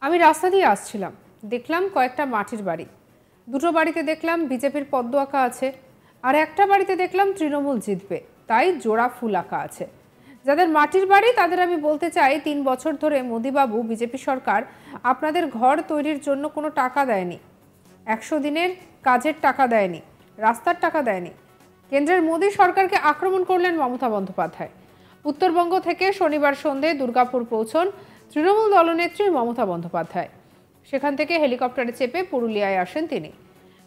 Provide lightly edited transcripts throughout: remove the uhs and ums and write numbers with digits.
আমি রাস্তা দিয়ে আসছিলাম, দেখলাম কয়েকটা মাটির বাড়ি। দুটো বাড়িতে দেখলাম বিজেপির পদ্ম আঁকা আছে, আর একটা বাড়িতে দেখলাম তৃণমূল জিতবে, তাই জোড়া ফুল আঁকা আছে। যাদের মাটির বাড়ি তাদের আমি বলতে চাই, ৩ বছর ধরে মোদিবাবু বিজেপি সরকার আপনাদের ঘর তৈরির জন্য কোনো টাকা দেয়নি, ১০০ দিনের কাজের টাকা দেয়নি, রাস্তার টাকা দেয়নি। কেন্দ্রের মোদী সরকারকে আক্রমণ করলেন মমতা বন্দ্যোপাধ্যায়। উত্তরবঙ্গ থেকে শনিবার সন্ধ্যে দুর্গাপুর পৌঁছন তৃণমূল দলনেত্রী মমতা বন্দ্যোপাধ্যায়। সেখান থেকে হেলিকপ্টারে চেপে পুরুলিয়ায় আসেন তিনি।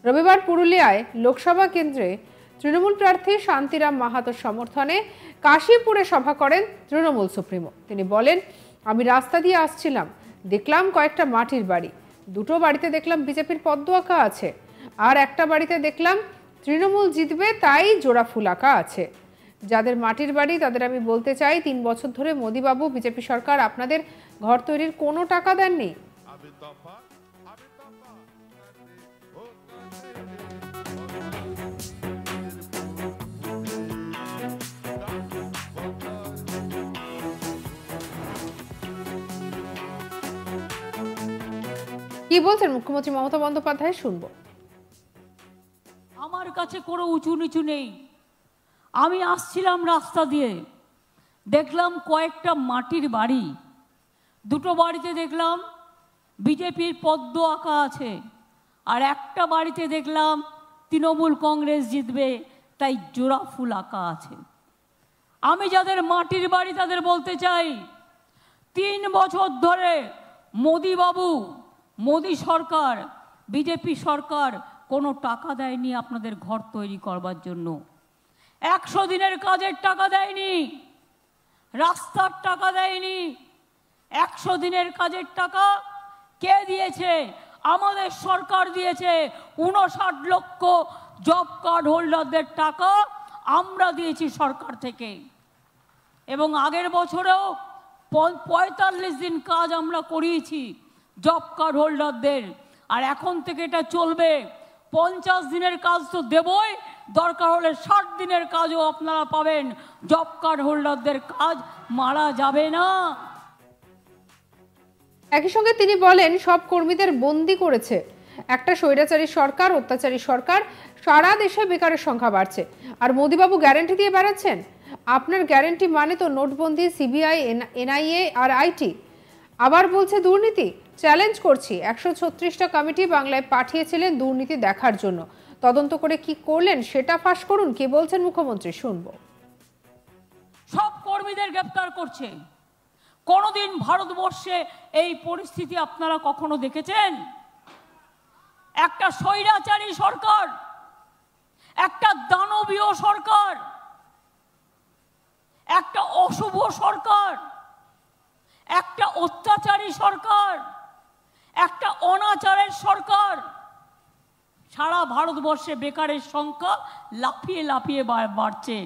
রবিবার পুরুলিয়ায় লোকসভা কেন্দ্রে তৃণমূল প্রার্থী শান্তিরাম মাহাতোর সমর্থনে কাশীপুরে সভা করেন তৃণমূল সুপ্রিমো। তিনি বলেন, আমি রাস্তা দিয়ে আসছিলাম, দেখলাম কয়েকটা মাটির বাড়ি। দুটো বাড়িতে দেখলাম বিজেপির পদ্ম আঁকা আছে, আর একটা বাড়িতে দেখলাম তৃণমূল জিতবে, তাই জোড়া ফুল আঁকা আছে। যাদের মাটির বাড়ি তাদের আমি বলতে চাই, ৩ বছর ধরে মোদিবাবু বিজেপি সরকার আপনাদের ঘর তৈরির কোনো টাকা দেননি। কি বলছেন মুখ্যমন্ত্রী মমতা বন্দ্যোপাধ্যায়, শুনবো। আমার কাছে কোনো উঁচু নিচু নেই। আমি আসছিলাম রাস্তা দিয়ে, দেখলাম কয়েকটা মাটির বাড়ি। দুটো বাড়িতে দেখলাম বিজেপির পদ্ম আঁকা আছে, আর একটা বাড়িতে দেখলাম তৃণমূল কংগ্রেস জিতবে, তাই জোড়া ফুল আঁকা আছে। আমি যাদের মাটির বাড়ি তাদের বলতে চাই, ৩ বছর ধরে মোদিবাবু, মোদি সরকার, বিজেপি সরকার কোনো টাকা দেয়নি আপনাদের ঘর তৈরি করবার জন্য। ১০০ দিনের কাজের টাকা দেয়নি, রাস্তার টাকা দেয়নি। ১০০ দিনের কাজের টাকা কে দিয়েছে? আমাদের সরকার দিয়েছে। ৫৯ লক্ষ জব কার্ড হোল্ডারদের টাকা আমরা দিয়েছি সরকার থেকে। এবং আগের বছরেও ৪৫ দিন কাজ আমরা করিয়েছি জব কার্ড হোল্ডারদের, আর এখন থেকে এটা চলবে। ৫০ দিনের কাজ তো দেবই, দরকার হলে ৬০ দিনের কাজও আপনারা পাবেন। জব কার্ড হোল্ডারদের কাজ মারা যাবে না। একই সঙ্গে তিনি বলেন, সব কর্মীদের বন্দি করেছে একটা স্বৈরাচারী সরকার, অত্যাচারী সরকার। সারা দেশে বেকারের সংখ্যা বাড়ছে, আর মোদিবাবু গ্যারান্টি দিয়ে বেড়াচ্ছেন। আপনার গ্যারান্টি মানে তো নোটবন্দি, সিবিআই, এনআইএ আর আইটি। আবার বলছে দুর্নীতি। চ্যালেঞ্জ করছি, ১৩৬টা কমিটি বাংলায় পাঠিয়েছিলেন দুর্নীতি দেখার জন্য। তদন্ত করে কি করলেন সেটা ফাঁস করুন। কি বলছেন মুখ্যমন্ত্রী, শুনবো। সব কর্মীদের গ্রেপ্তার করছে। কোনোদিন ভারতবর্ষে এই পরিস্থিতি আপনারা কখনো দেখেছেন? একটা স্বৈরাচারী সরকার, একটা দানবীয় সরকার, একটা অশুভ সরকার, একটা অত্যাচারী সরকার, একটা অনাচারের সরকার। সারা ভারতবর্ষে বেকারের সংখ্যা লাফিয়ে লাফিয়ে বাড়ছে,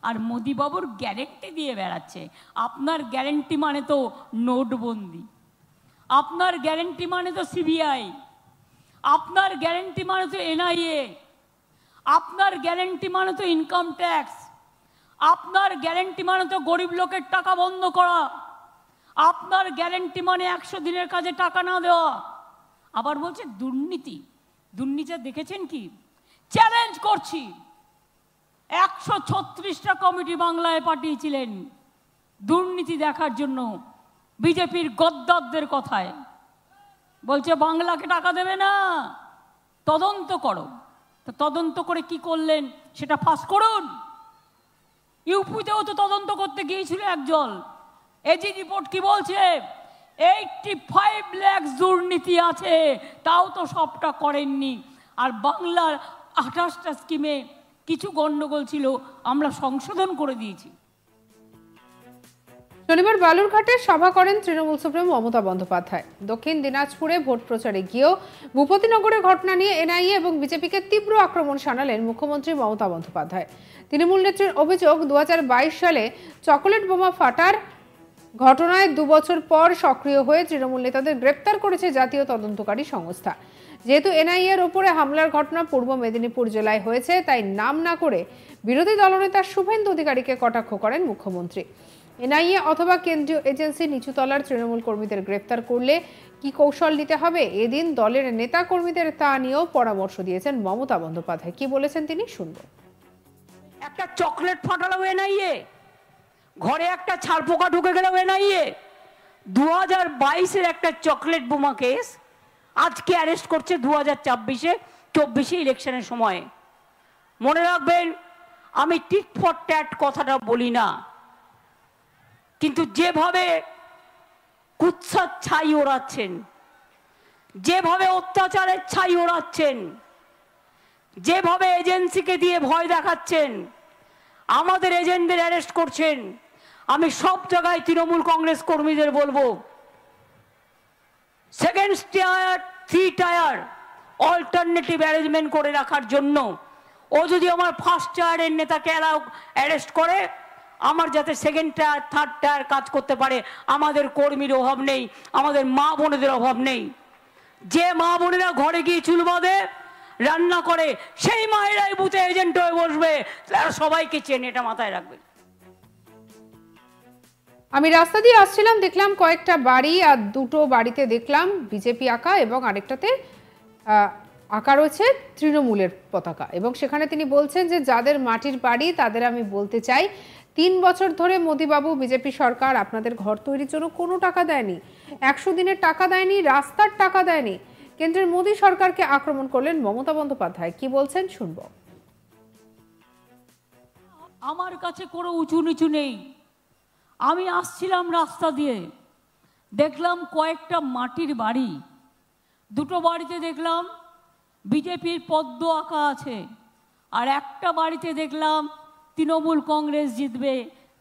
আর মোদিবাবুর গ্যারেন্টি দিয়ে বেড়াচ্ছে। আপনার গ্যারেন্টি মানে তো নোটবন্দি, আপনার গ্যারেন্টি মানে তো সিবিআই, আপনার গ্যারেন্টি মানে তো এনআইএ, আপনার গ্যারেন্টি মানে তো ইনকাম ট্যাক্স, আপনার গ্যারেন্টি মানে তো গরিব লোকের টাকা বন্ধ করা, আপনার গ্যারেন্টি মানে ১০০ দিনের কাজে টাকা না দেওয়া। আবার বলছে দুর্নীতি। দুর্নীতি দেখেছেন কি? চ্যালেঞ্জ করছি, ১৩৬টা কমিটি বাংলায় পাঠিয়েছিলেন দুর্নীতি দেখার জন্য বিজেপির গদ্দারদের কথায়। বলছে বাংলাকে টাকা দেবে না, তদন্ত করো। তো তদন্ত করে কি করলেন সেটা ফাঁস করুন। ইউপিতেও তো তদন্ত করতে গিয়েছিল একজন। এজি রিপোর্ট কি বলছে? 85 লাখ দুর্নীতি আছে, তাও তো সবটা করেননি। আর বাংলার 28টা স্কিমে কিছু গন্ডগোল ছিল, আমরা সংশোধন করে দিয়েছি। শনিবার বালুরঘাটে সভা করেন তৃণমূল সুপ্রিমো মমতা বন্দ্যোপাধ্যায়। দক্ষিণ দিনাজপুরে ভোট প্রচারে গিয়েও ভূপতিনগরের ঘটনা নিয়ে এনআইএ এবং বিজেপিকে তীব্র আক্রমণ শানালেন মুখ্যমন্ত্রী মমতা বন্দ্যোপাধ্যায়। তৃণমূল নেত্রীর অভিযোগ, ২০২২ সালে চকোলেট বোমা ফাটার ঘটনায় ২ বছর পর সক্রিয় হয়ে তৃণমূল নেতাদের গ্রেপ্তার করেছে জাতীয় তদন্তকারী সংস্থা। যেহেতু এনআইএ এর উপরে হামলার ঘটনা পূর্ব মেদিনীপুর জেলায় হয়েছে, তাই নাম না করে বিরোধী দলনেতা শুভেন্দু অধিকারীকে কটাক্ষ করেন মুখ্যমন্ত্রী। এনআইএ অথবা কেন্দ্রীয় এজেন্সি নিচুতলার তৃণমূল কর্মীদের গ্রেফতার করলে কি কৌশল নিতে হবে, এদিন দলের নেতা কর্মীদের তা নিয়েও পরামর্শ দিয়েছেন মমতা বন্দ্যোপাধ্যায়। কি বলেছেন তিনি, শুনবো। একটা চকলেট ফাটালো এনআইএ, ঘরে একটা ছারপোকা ঢুকে গেল এনআইএ। 2022-এর একটা চকলেট বোমা কেস আজকে অ্যারেস্ট করছে 2024-24 ইলেকশনের সময়। মনে রাখবেন, আমি টিট ফর ট্যাট কথাটা বলি না, কিন্তু যেভাবে কুৎসার ছাই ওড়াচ্ছেন, যেভাবে অত্যাচারের ছাই ওড়াচ্ছেন, যেভাবে এজেন্সিকে দিয়ে ভয় দেখাচ্ছেন, আমাদের এজেন্টদের অ্যারেস্ট করছেন, আমি সব জায়গায় তৃণমূল কংগ্রেস কর্মীদের বলবো, second tyre, 3 tyre alternative arrangement করে রাখার জন্য। ও যদি আমার ফার্স্ট টায়ারের নেতাকে অ্যারেস্ট করে, আমার যাতে সেকেন্ড টায়ার, থার্ড টায়ার কাজ করতে পারে। আমাদের কর্মীর অভাব নেই, আমাদের মা বোনেদের অভাব নেই। যে মা বোনেরা ঘরে গিয়ে চুল বাঁধে, রান্না করে, সেই মায়েরাই বুথে এজেন্ট হয়ে বসবে। তারা সবাইকে চেনে, এটা মাথায় রাখবে। আমি রাস্তা দিয়ে আসছিলাম, দেখলাম কয়েকটা বাড়ি, আর দুটো বাড়িতে দেখলাম বিজেপি আঁকা এবং আরেকটাতে আঁকা রয়েছে তৃণমূলের পতাকা। এবং সেখানে তিনি বলছেন যে যাদের মাটির বাড়ি তাদের আমি বলতে চাই, 3 বছর ধরে মোদিবাবু বিজেপি সরকার আপনাদের ঘর তৈরির জন্য কোনো টাকা দেয়নি, 100 দিনের টাকা দেয়নি, রাস্তার টাকা দেয়নি। কেন্দ্রের মোদী সরকারকে আক্রমণ করলেন মমতা বন্দ্যোপাধ্যায়। কি বলছেন, শুনবো। আমার কাছে কোনো উঁচু নিচু নেই। আমি আসছিলাম রাস্তা দিয়ে, দেখলাম কয়েকটা মাটির বাড়ি, দুটো বাড়িতে দেখলাম বিজেপির পদ্ম আঁকা আছে, আর একটা বাড়িতে দেখলাম তৃণমূল কংগ্রেস জিতবে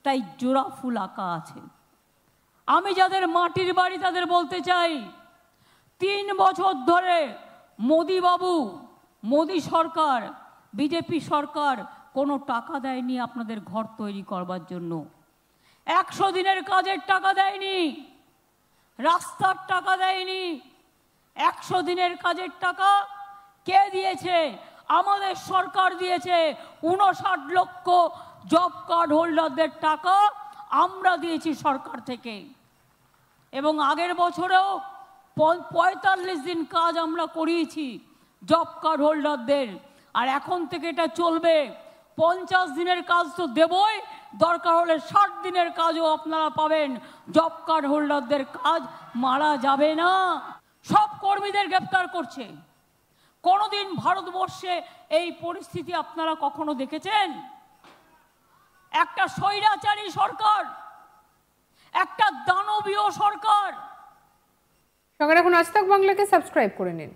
তাই জোড়া ফুল আঁকা আছে। আমি যাদের মাটির বাড়ি তাদের বলতে চাই, 3 বছর ধরে মোদিবাবু, মোদি সরকার, বিজেপি সরকার কোনো টাকা দেয়নি আপনাদের ঘর তৈরি করবার জন্য। 100 দিনের কাজের টাকা দেয়নি, রাস্তার টাকা দেয়নি। 100 দিনের কাজের টাকা কে দিয়েছে? আমাদের সরকার দিয়েছে। 59 লক্ষ জব কার্ড হোল্ডারদের টাকা আমরা দিয়েছি সরকার থেকে। এবং আগের বছরেও 45 দিন কাজ আমরা করিয়েছি জব কার্ড হোল্ডারদের, আর এখন থেকে এটা চলবে। 50 দিনের কাজ তো দেবই, দরকার হলে 60 দিনের কাজও আপনারা পাবেন। জব কার্ড হোল্ডারদের কাজ মারা যাবে না। সব কর্মীদের গ্রেফতার করছে। কোনোদিন ভারতবর্ষে এই পরিস্থিতি আপনারা কখনো দেখেছেন? একটা স্বৈরাচারী সরকার, একটা দানবীয় সরকার। সঙ্গে রাখুন আজ তাক বাংলাকে, সাবস্ক্রাইব করে নিন।